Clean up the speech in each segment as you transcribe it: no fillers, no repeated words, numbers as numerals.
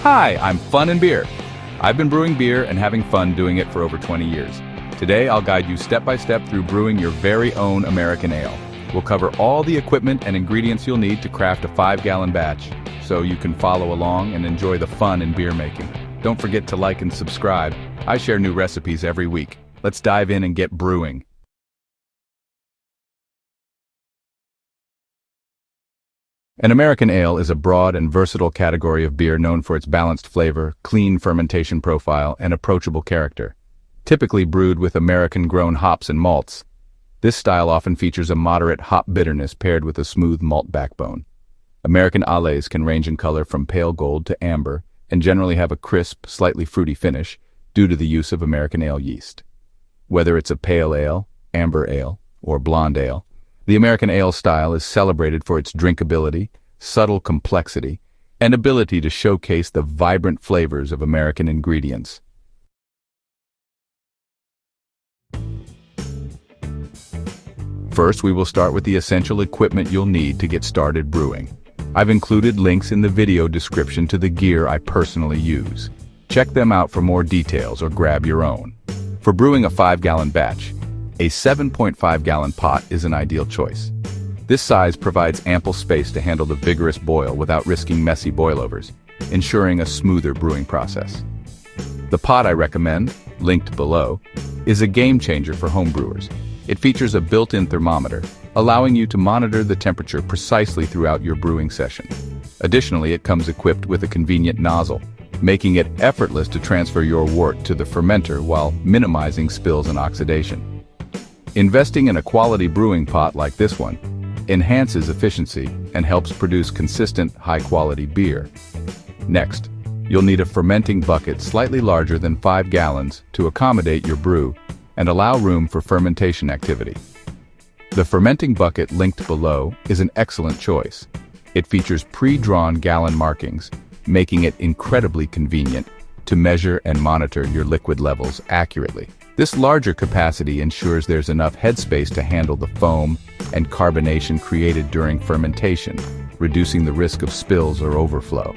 Hi, I'm FUNnBEER. I've been brewing beer and having fun doing it for over 20 years. Today, I'll guide you step by step through brewing your very own American ale. We'll cover all the equipment and ingredients you'll need to craft a 5-gallon batch, so you can follow along and enjoy the fun in beer making. Don't forget to like and subscribe. I share new recipes every week. Let's dive in and get brewing. An American ale is a broad and versatile category of beer known for its balanced flavor, clean fermentation profile, and approachable character. Typically brewed with American-grown hops and malts, this style often features a moderate hop bitterness paired with a smooth malt backbone. American ales can range in color from pale gold to amber and generally have a crisp, slightly fruity finish due to the use of American ale yeast. Whether it's a pale ale, amber ale, or blonde ale, the American ale style is celebrated for its drinkability, subtle complexity, and ability to showcase the vibrant flavors of American ingredients. First, we will start with the essential equipment you'll need to get started brewing. I've included links in the video description to the gear I personally use. Check them out for more details or grab your own. For brewing a 5-gallon batch, a 7.5-gallon pot is an ideal choice. This size provides ample space to handle the vigorous boil without risking messy boilovers, ensuring a smoother brewing process. The pot I recommend, linked below, is a game changer for homebrewers. It features a built-in thermometer, allowing you to monitor the temperature precisely throughout your brewing session. Additionally, it comes equipped with a convenient nozzle, making it effortless to transfer your wort to the fermenter while minimizing spills and oxidation. Investing in a quality brewing pot like this one enhances efficiency and helps produce consistent, high-quality beer. Next, you'll need a fermenting bucket slightly larger than 5 gallons to accommodate your brew and allow room for fermentation activity. The fermenting bucket linked below is an excellent choice. It features pre-drawn gallon markings, making it incredibly convenient to measure and monitor your liquid levels accurately. This larger capacity ensures there's enough headspace to handle the foam and carbonation created during fermentation, reducing the risk of spills or overflow.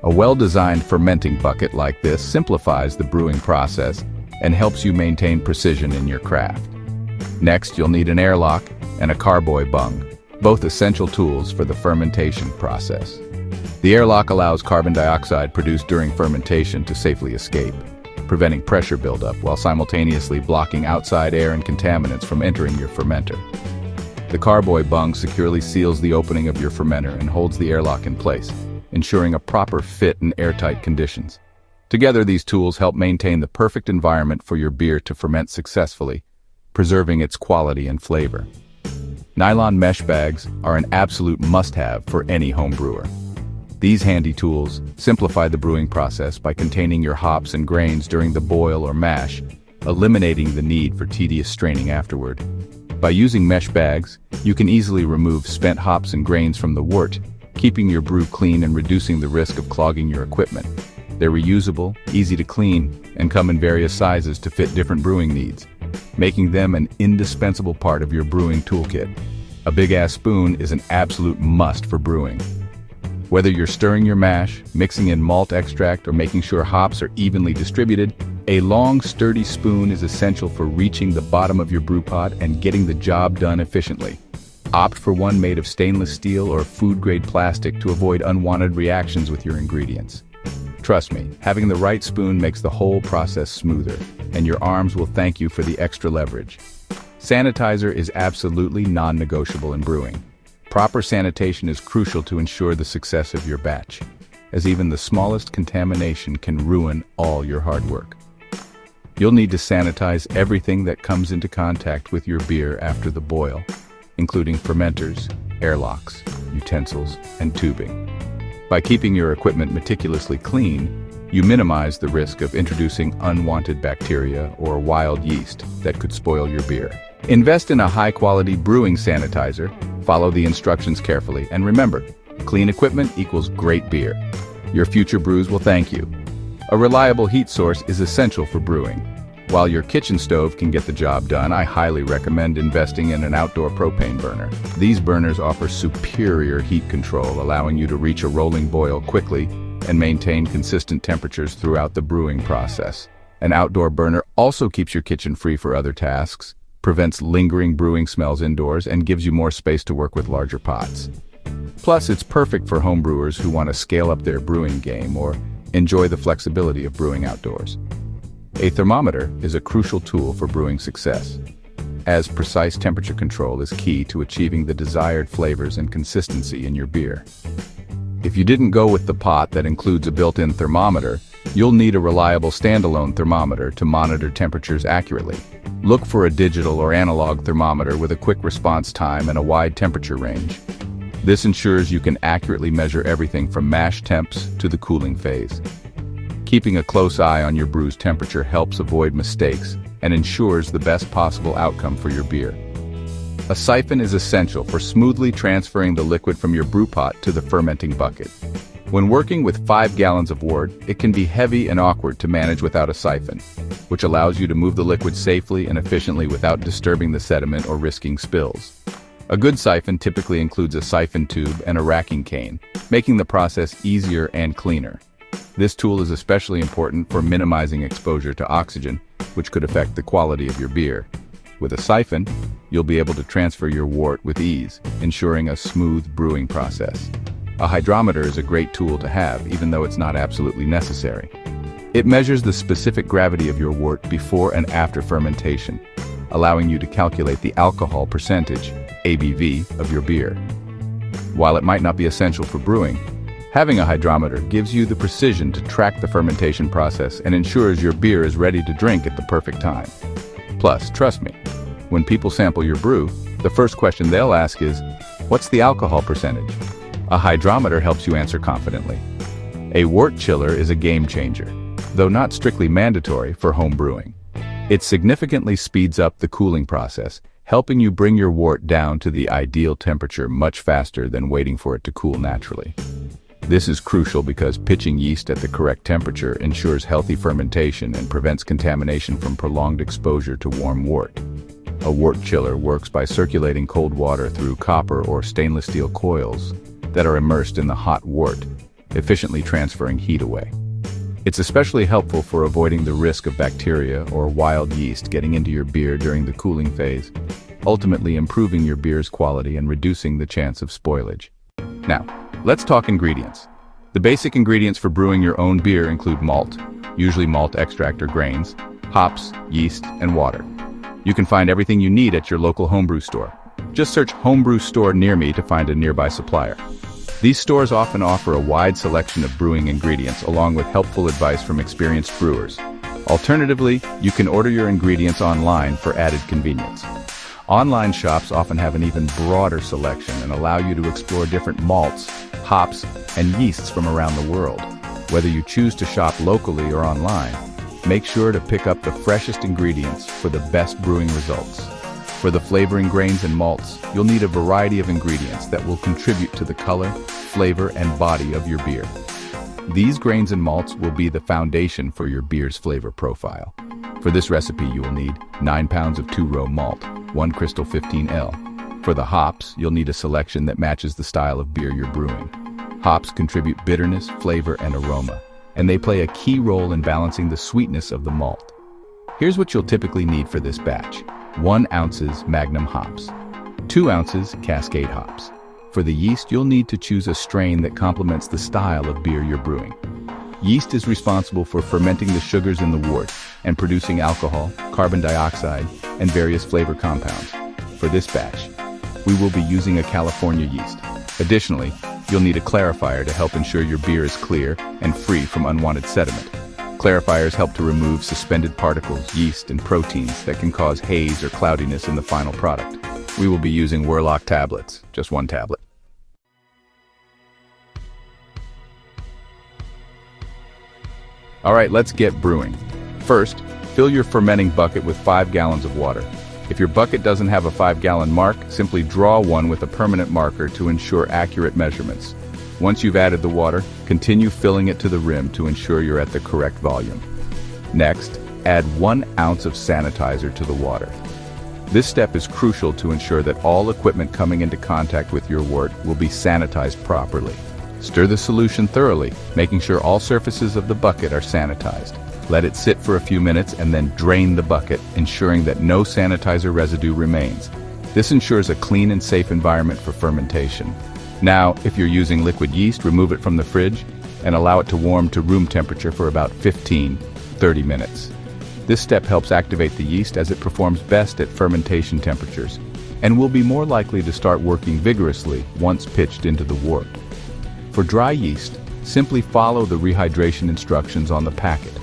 A well-designed fermenting bucket like this simplifies the brewing process and helps you maintain precision in your craft. Next, you'll need an airlock and a carboy bung, both essential tools for the fermentation process. The airlock allows carbon dioxide produced during fermentation to safely escape, preventing pressure buildup while simultaneously blocking outside air and contaminants from entering your fermenter. The carboy bung securely seals the opening of your fermenter and holds the airlock in place, ensuring a proper fit in airtight conditions. Together, these tools help maintain the perfect environment for your beer to ferment successfully, preserving its quality and flavor. Nylon mesh bags are an absolute must-have for any home brewer. These handy tools simplify the brewing process by containing your hops and grains during the boil or mash, eliminating the need for tedious straining afterward. By using mesh bags, you can easily remove spent hops and grains from the wort, keeping your brew clean and reducing the risk of clogging your equipment. They're reusable, easy to clean, and come in various sizes to fit different brewing needs, making them an indispensable part of your brewing toolkit. A big-ass spoon is an absolute must for brewing. Whether you're stirring your mash, mixing in malt extract, or making sure hops are evenly distributed, a long, sturdy spoon is essential for reaching the bottom of your brew pot and getting the job done efficiently. Opt for one made of stainless steel or food-grade plastic to avoid unwanted reactions with your ingredients. Trust me, having the right spoon makes the whole process smoother, and your arms will thank you for the extra leverage. Sanitizer is absolutely non-negotiable in brewing. Proper sanitation is crucial to ensure the success of your batch, as even the smallest contamination can ruin all your hard work. You'll need to sanitize everything that comes into contact with your beer after the boil, including fermenters, airlocks, utensils, and tubing. By keeping your equipment meticulously clean, you minimize the risk of introducing unwanted bacteria or wild yeast that could spoil your beer. Invest in a high-quality brewing sanitizer, follow the instructions carefully, and remember, clean equipment equals great beer. Your future brews will thank you. A reliable heat source is essential for brewing. While your kitchen stove can get the job done, I highly recommend investing in an outdoor propane burner. These burners offer superior heat control, allowing you to reach a rolling boil quickly and maintain consistent temperatures throughout the brewing process. An outdoor burner also keeps your kitchen free for other tasks, prevents lingering brewing smells indoors, and gives you more space to work with larger pots. Plus, it's perfect for homebrewers who want to scale up their brewing game or enjoy the flexibility of brewing outdoors. A thermometer is a crucial tool for brewing success, as precise temperature control is key to achieving the desired flavors and consistency in your beer. If you didn't go with the pot that includes a built-in thermometer, you'll need a reliable standalone thermometer to monitor temperatures accurately. Look for a digital or analog thermometer with a quick response time and a wide temperature range. This ensures you can accurately measure everything from mash temps to the cooling phase. Keeping a close eye on your brew's temperature helps avoid mistakes and ensures the best possible outcome for your beer. A siphon is essential for smoothly transferring the liquid from your brew pot to the fermenting bucket. When working with 5 gallons of wort, it can be heavy and awkward to manage without a siphon, which allows you to move the liquid safely and efficiently without disturbing the sediment or risking spills. A good siphon typically includes a siphon tube and a racking cane, making the process easier and cleaner. This tool is especially important for minimizing exposure to oxygen, which could affect the quality of your beer. With a siphon, you'll be able to transfer your wort with ease, ensuring a smooth brewing process. A hydrometer is a great tool to have, even though it's not absolutely necessary. It measures the specific gravity of your wort before and after fermentation, allowing you to calculate the alcohol percentage, ABV, of your beer. While it might not be essential for brewing, having a hydrometer gives you the precision to track the fermentation process and ensures your beer is ready to drink at the perfect time. Plus, trust me, when people sample your brew, the first question they'll ask is, "What's the alcohol percentage?" A hydrometer helps you answer confidently. A wort chiller is a game changer, though not strictly mandatory for home brewing. It significantly speeds up the cooling process, helping you bring your wort down to the ideal temperature much faster than waiting for it to cool naturally. This is crucial because pitching yeast at the correct temperature ensures healthy fermentation and prevents contamination from prolonged exposure to warm wort. A wort chiller works by circulating cold water through copper or stainless steel coils that are immersed in the hot wort, efficiently transferring heat away. It's especially helpful for avoiding the risk of bacteria or wild yeast getting into your beer during the cooling phase, ultimately improving your beer's quality and reducing the chance of spoilage. Now, let's talk ingredients. The basic ingredients for brewing your own beer include malt, usually malt extract or grains, hops, yeast, and water. You can find everything you need at your local homebrew store. Just search homebrew store near me to find a nearby supplier. These stores often offer a wide selection of brewing ingredients along with helpful advice from experienced brewers. Alternatively, you can order your ingredients online for added convenience. Online shops often have an even broader selection and allow you to explore different malts, hops, and yeasts from around the world. Whether you choose to shop locally or online, make sure to pick up the freshest ingredients for the best brewing results. For the flavoring grains and malts, you'll need a variety of ingredients that will contribute to the color, flavor, and body of your beer. These grains and malts will be the foundation for your beer's flavor profile. For this recipe, you will need 9 pounds of 2-row malt, 1 Crystal 15L. For the hops, you'll need a selection that matches the style of beer you're brewing. Hops contribute bitterness, flavor, and aroma, and they play a key role in balancing the sweetness of the malt. Here's what you'll typically need for this batch. 1 ounces Magnum hops, 2 ounces Cascade hops. For the yeast, you'll need to choose a strain that complements the style of beer you're brewing. Yeast is responsible for fermenting the sugars in the wort and producing alcohol, carbon dioxide, and various flavor compounds. For this batch, we will be using a California yeast. Additionally, you'll need a clarifier to help ensure your beer is clear and free from unwanted sediment. Clarifiers help to remove suspended particles, yeast, and proteins that can cause haze or cloudiness in the final product. We will be using Whirloc tablets, just 1 tablet. All right, let's get brewing. First, fill your fermenting bucket with 5 gallons of water. If your bucket doesn't have a 5-gallon mark, simply draw one with a permanent marker to ensure accurate measurements. Once you've added the water, continue filling it to the rim to ensure you're at the correct volume. Next, add 1 ounce of sanitizer to the water. This step is crucial to ensure that all equipment coming into contact with your wort will be sanitized properly. Stir the solution thoroughly, making sure all surfaces of the bucket are sanitized. Let it sit for a few minutes and then drain the bucket, ensuring that no sanitizer residue remains. This ensures a clean and safe environment for fermentation. Now, if you're using liquid yeast, remove it from the fridge and allow it to warm to room temperature for about 15-30 minutes. This step helps activate the yeast as it performs best at fermentation temperatures and will be more likely to start working vigorously once pitched into the wort. For dry yeast, simply follow the rehydration instructions on the packet.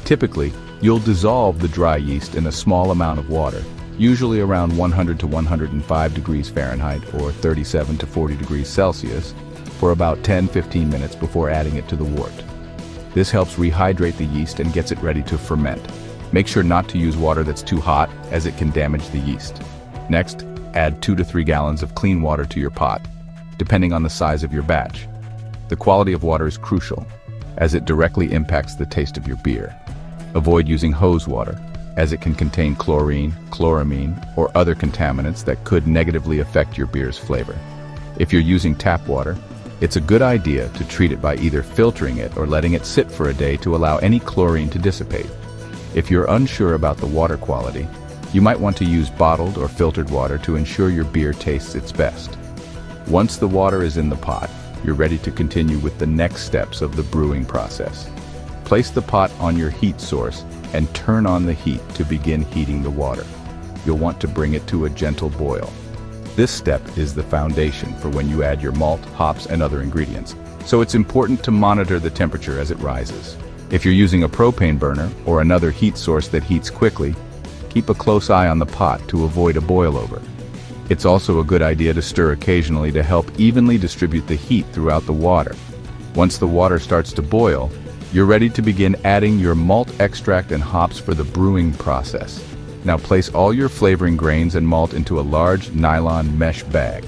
Typically, you'll dissolve the dry yeast in a small amount of water, usually around 100 to 105 degrees Fahrenheit or 37 to 40 degrees Celsius, for about 10-15 minutes before adding it to the wort. This helps rehydrate the yeast and gets it ready to ferment. Make sure not to use water that's too hot, as it can damage the yeast. Next, add 2 to 3 gallons of clean water to your pot, depending on the size of your batch. The quality of water is crucial, as it directly impacts the taste of your beer. Avoid using hose water, as it can contain chlorine, chloramine, or other contaminants that could negatively affect your beer's flavor. If you're using tap water, it's a good idea to treat it by either filtering it or letting it sit for a day to allow any chlorine to dissipate. If you're unsure about the water quality, you might want to use bottled or filtered water to ensure your beer tastes its best. Once the water is in the pot, you're ready to continue with the next steps of the brewing process. Place the pot on your heat source and turn on the heat to begin heating the water. You'll want to bring it to a gentle boil. This step is the foundation for when you add your malt, hops, and other ingredients, so it's important to monitor the temperature as it rises. If you're using a propane burner or another heat source that heats quickly, keep a close eye on the pot to avoid a boil-over. It's also a good idea to stir occasionally to help evenly distribute the heat throughout the water. Once the water starts to boil, you're ready to begin adding your malt extract and hops for the brewing process. Now place all your flavoring grains and malt into a large nylon mesh bag.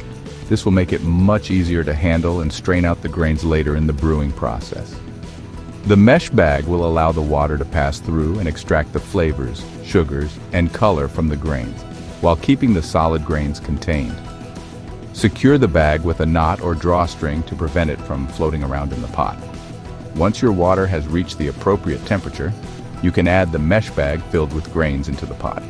This will make it much easier to handle and strain out the grains later in the brewing process. The mesh bag will allow the water to pass through and extract the flavors, sugars, and color from the grains, while keeping the solid grains contained. Secure the bag with a knot or drawstring to prevent it from floating around in the pot. Once your water has reached the appropriate temperature, you can add the mesh bag filled with grains into the pot.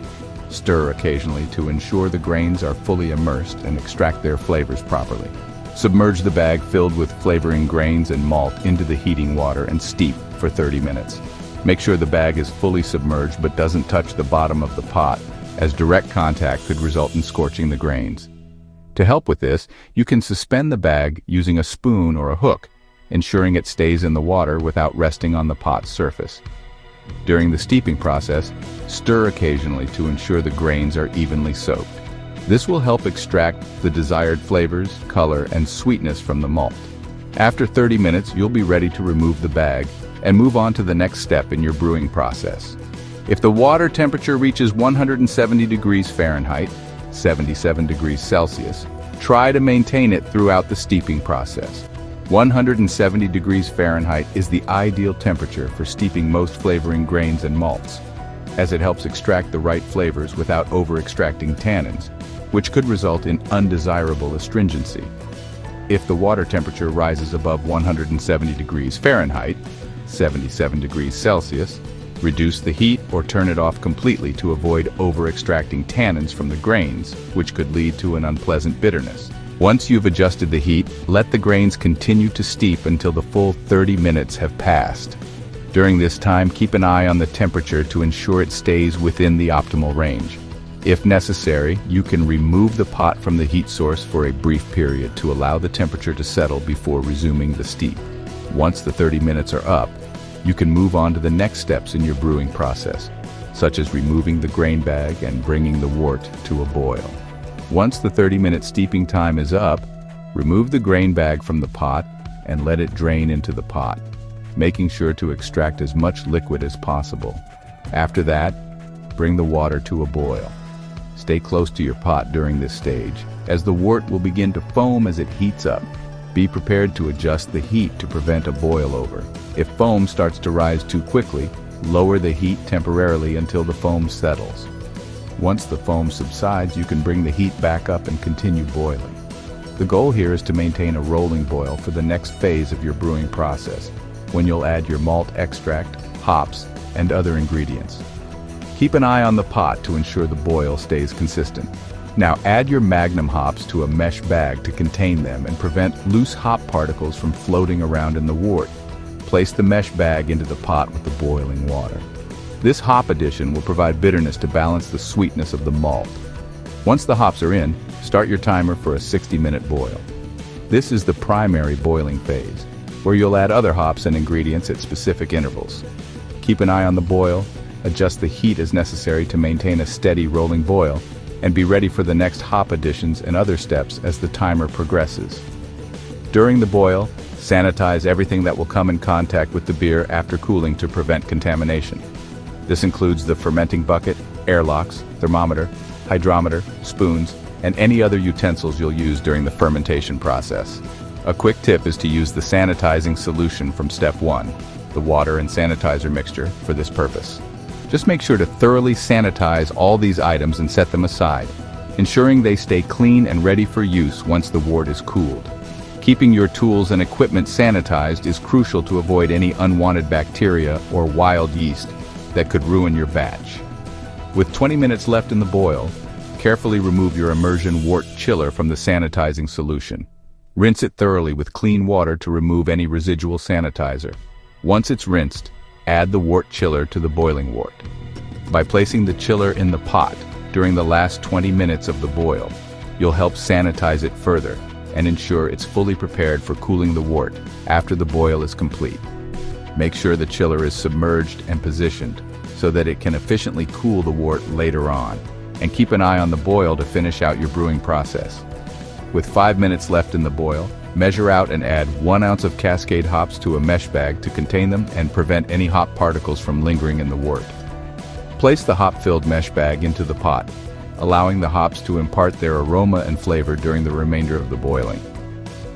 Stir occasionally to ensure the grains are fully immersed and extract their flavors properly. Submerge the bag filled with flavoring grains and malt into the heating water and steep for 30 minutes. Make sure the bag is fully submerged but doesn't touch the bottom of the pot, as direct contact could result in scorching the grains. To help with this, you can suspend the bag using a spoon or a hook, ensuring it stays in the water without resting on the pot's surface. During the steeping process, stir occasionally to ensure the grains are evenly soaked. This will help extract the desired flavors, color, and sweetness from the malt. After 30 minutes, you'll be ready to remove the bag and move on to the next step in your brewing process. If the water temperature reaches 170 degrees Fahrenheit, 77 degrees Celsius, try to maintain it throughout the steeping process. 170 degrees Fahrenheit is the ideal temperature for steeping most flavoring grains and malts, as it helps extract the right flavors without over-extracting tannins, which could result in undesirable astringency. If the water temperature rises above 170 degrees Fahrenheit, 77 degrees Celsius, reduce the heat or turn it off completely to avoid over-extracting tannins from the grains, which could lead to an unpleasant bitterness. Once you've adjusted the heat, let the grains continue to steep until the full 30 minutes have passed. During this time, keep an eye on the temperature to ensure it stays within the optimal range. If necessary, you can remove the pot from the heat source for a brief period to allow the temperature to settle before resuming the steep. Once the 30 minutes are up, you can move on to the next steps in your brewing process, such as removing the grain bag and bringing the wort to a boil. Once the 30-minute steeping time is up, remove the grain bag from the pot and let it drain into the pot, making sure to extract as much liquid as possible. After that, bring the water to a boil. Stay close to your pot during this stage, as the wort will begin to foam as it heats up. Be prepared to adjust the heat to prevent a boil-over. If foam starts to rise too quickly, lower the heat temporarily until the foam settles. Once the foam subsides, you can bring the heat back up and continue boiling. The goal here is to maintain a rolling boil for the next phase of your brewing process, when you'll add your malt extract, hops, and other ingredients. Keep an eye on the pot to ensure the boil stays consistent. Now add your Magnum hops to a mesh bag to contain them and prevent loose hop particles from floating around in the wort. Place the mesh bag into the pot with the boiling water. This hop addition will provide bitterness to balance the sweetness of the malt. Once the hops are in, start your timer for a 60-minute boil. This is the primary boiling phase, where you'll add other hops and ingredients at specific intervals. Keep an eye on the boil, adjust the heat as necessary to maintain a steady rolling boil, and be ready for the next hop additions and other steps as the timer progresses. During the boil, sanitize everything that will come in contact with the beer after cooling to prevent contamination. This includes the fermenting bucket, airlocks, thermometer, hydrometer, spoons, and any other utensils you'll use during the fermentation process. A quick tip is to use the sanitizing solution from step 1, the water and sanitizer mixture, for this purpose. Just make sure to thoroughly sanitize all these items and set them aside, ensuring they stay clean and ready for use once the wort is cooled. Keeping your tools and equipment sanitized is crucial to avoid any unwanted bacteria or wild yeast that could ruin your batch. With 20 minutes left in the boil, carefully remove your immersion wort chiller from the sanitizing solution. Rinse it thoroughly with clean water to remove any residual sanitizer. Once it's rinsed, add the wort chiller to the boiling wort. By placing the chiller in the pot during the last 20 minutes of the boil, you'll help sanitize it further and ensure it's fully prepared for cooling the wort after the boil is complete. Make sure the chiller is submerged and positioned so that it can efficiently cool the wort later on, and keep an eye on the boil to finish out your brewing process. With 5 minutes left in the boil, measure out and add 1 ounce of Cascade hops to a mesh bag to contain them and prevent any hop particles from lingering in the wort. Place the hop-filled mesh bag into the pot, allowing the hops to impart their aroma and flavor during the remainder of the boiling.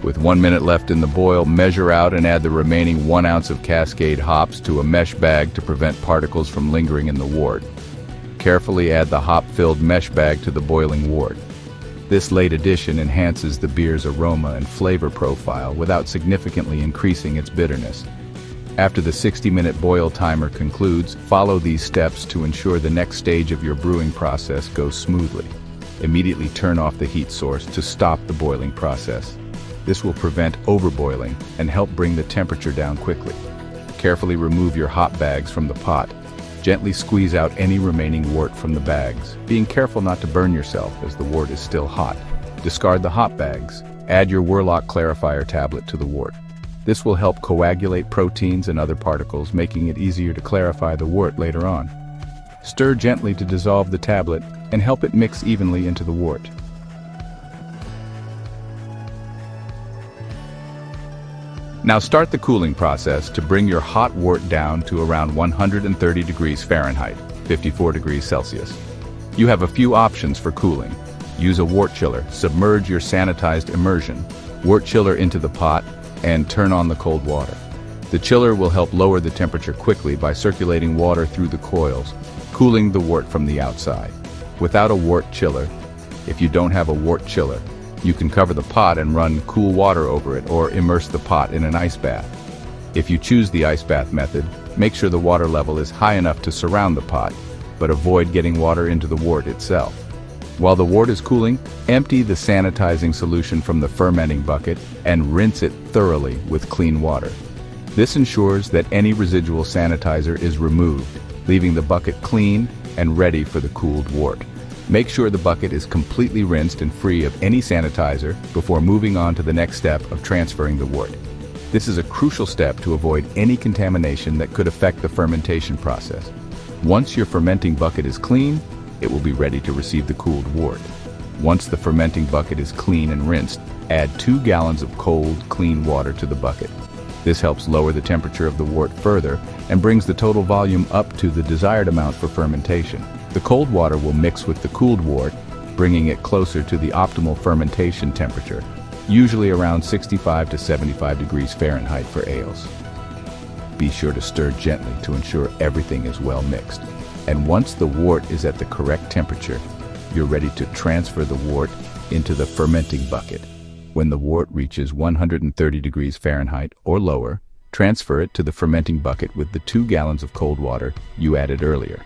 With 1 minute left in the boil, measure out and add the remaining 1 ounce of Cascade hops to a mesh bag to prevent particles from lingering in the wort. Carefully add the hop-filled mesh bag to the boiling wort. This late addition enhances the beer's aroma and flavor profile without significantly increasing its bitterness. After the 60-minute boil timer concludes, follow these steps to ensure the next stage of your brewing process goes smoothly. Immediately turn off the heat source to stop the boiling process. This will prevent overboiling and help bring the temperature down quickly. Carefully remove your hop bags from the pot. Gently squeeze out any remaining wort from the bags, being careful not to burn yourself as the wort is still hot. Discard the hop bags. Add your Whirloc Clarifier tablet to the wort. This will help coagulate proteins and other particles, making it easier to clarify the wort later on. Stir gently to dissolve the tablet and help it mix evenly into the wort. Now start the cooling process to bring your hot wort down to around 130 degrees Fahrenheit, 54 degrees Celsius. You have a few options for cooling. Use a wort chiller, submerge your sanitized immersion, wort chiller into the pot, and turn on the cold water. The chiller will help lower the temperature quickly by circulating water through the coils, cooling the wort from the outside. Without a wort chiller, if you don't have a wort chiller, you can cover the pot and run cool water over it or immerse the pot in an ice bath. If you choose the ice bath method, make sure the water level is high enough to surround the pot, but avoid getting water into the wort itself. While the wort is cooling, empty the sanitizing solution from the fermenting bucket and rinse it thoroughly with clean water. This ensures that any residual sanitizer is removed, leaving the bucket clean and ready for the cooled wort. Make sure the bucket is completely rinsed and free of any sanitizer before moving on to the next step of transferring the wort. This is a crucial step to avoid any contamination that could affect the fermentation process. Once your fermenting bucket is clean, it will be ready to receive the cooled wort. Once the fermenting bucket is clean and rinsed, add 2 gallons of cold, clean water to the bucket. This helps lower the temperature of the wort further and brings the total volume up to the desired amount for fermentation. The cold water will mix with the cooled wort, bringing it closer to the optimal fermentation temperature, usually around 65 to 75 degrees Fahrenheit for ales. Be sure to stir gently to ensure everything is well mixed. And once the wort is at the correct temperature, you're ready to transfer the wort into the fermenting bucket. When the wort reaches 130 degrees Fahrenheit or lower, transfer it to the fermenting bucket with the 2 gallons of cold water you added earlier.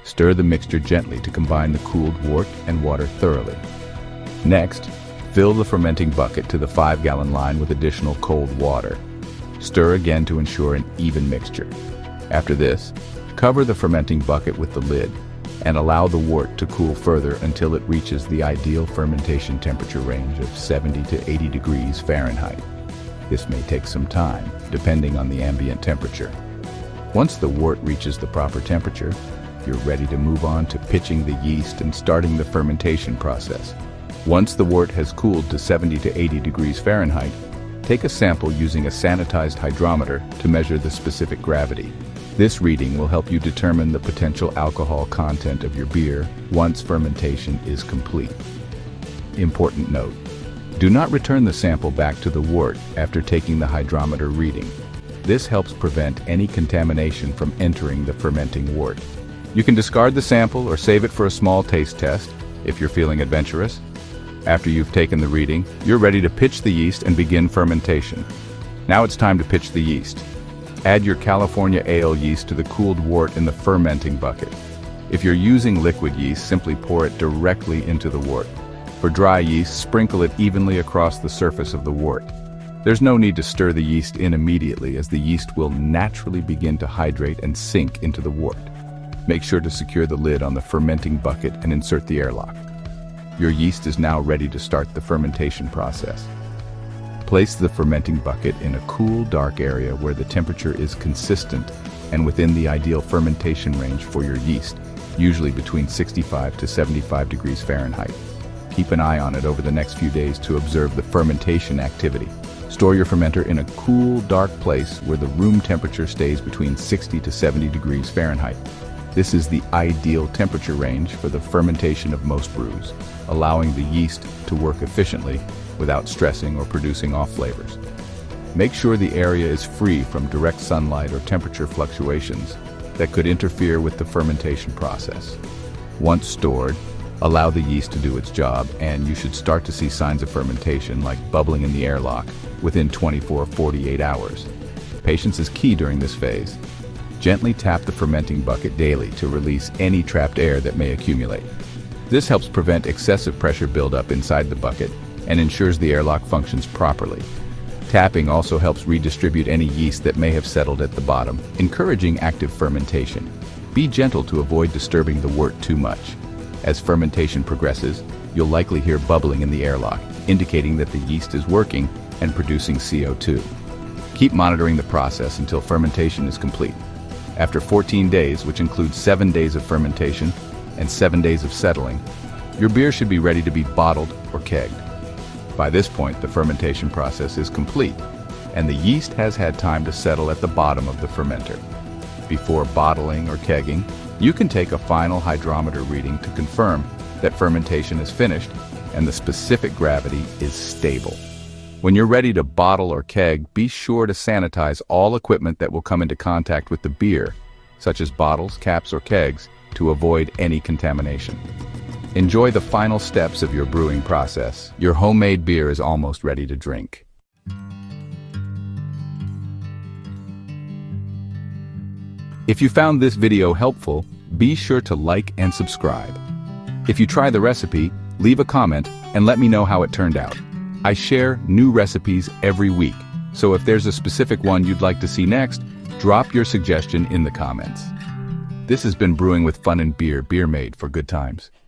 Stir the mixture gently to combine the cooled wort and water thoroughly. Next, fill the fermenting bucket to the 5-gallon line with additional cold water. Stir again to ensure an even mixture. After this, cover the fermenting bucket with the lid and allow the wort to cool further until it reaches the ideal fermentation temperature range of 70 to 80 degrees Fahrenheit. This may take some time, depending on the ambient temperature. Once the wort reaches the proper temperature, you're ready to move on to pitching the yeast and starting the fermentation process. Once the wort has cooled to 70 to 80 degrees Fahrenheit, take a sample using a sanitized hydrometer to measure the specific gravity. This reading will help you determine the potential alcohol content of your beer once fermentation is complete. Important note: do not return the sample back to the wort after taking the hydrometer reading. This helps prevent any contamination from entering the fermenting wort. You can discard the sample or save it for a small taste test if you're feeling adventurous. After you've taken the reading, you're ready to pitch the yeast and begin fermentation. Now it's time to pitch the yeast. Add your California ale yeast to the cooled wort in the fermenting bucket. If you're using liquid yeast, simply pour it directly into the wort. For dry yeast, sprinkle it evenly across the surface of the wort. There's no need to stir the yeast in immediately, as the yeast will naturally begin to hydrate and sink into the wort. Make sure to secure the lid on the fermenting bucket and insert the airlock. Your yeast is now ready to start the fermentation process. Place the fermenting bucket in a cool, dark area where the temperature is consistent and within the ideal fermentation range for your yeast, usually between 65 to 75 degrees Fahrenheit. Keep an eye on it over the next few days to observe the fermentation activity. Store your fermenter in a cool, dark place where the room temperature stays between 60 to 70 degrees Fahrenheit. This is the ideal temperature range for the fermentation of most brews, allowing the yeast to work efficiently without stressing or producing off flavors. Make sure the area is free from direct sunlight or temperature fluctuations that could interfere with the fermentation process. Once stored, allow the yeast to do its job, and you should start to see signs of fermentation like bubbling in the airlock within 24-48 hours. Patience is key during this phase. Gently tap the fermenting bucket daily to release any trapped air that may accumulate. This helps prevent excessive pressure buildup inside the bucket and ensures the airlock functions properly. Tapping also helps redistribute any yeast that may have settled at the bottom, encouraging active fermentation. Be gentle to avoid disturbing the wort too much. As fermentation progresses, you'll likely hear bubbling in the airlock, indicating that the yeast is working and producing CO2. Keep monitoring the process until fermentation is complete. After 14 days, which includes 7 days of fermentation and 7 days of settling, your beer should be ready to be bottled or kegged. By this point, the fermentation process is complete, and the yeast has had time to settle at the bottom of the fermenter. Before bottling or kegging, you can take a final hydrometer reading to confirm that fermentation is finished and the specific gravity is stable. When you're ready to bottle or keg, be sure to sanitize all equipment that will come into contact with the beer, such as bottles, caps, or kegs, to avoid any contamination. Enjoy the final steps of your brewing process. Your homemade beer is almost ready to drink. If you found this video helpful, be sure to like and subscribe. If you try the recipe, leave a comment and let me know how it turned out. I share new recipes every week, so if there's a specific one you'd like to see next, drop your suggestion in the comments. This has been Brewing with FUNnBEER, beer made for good times.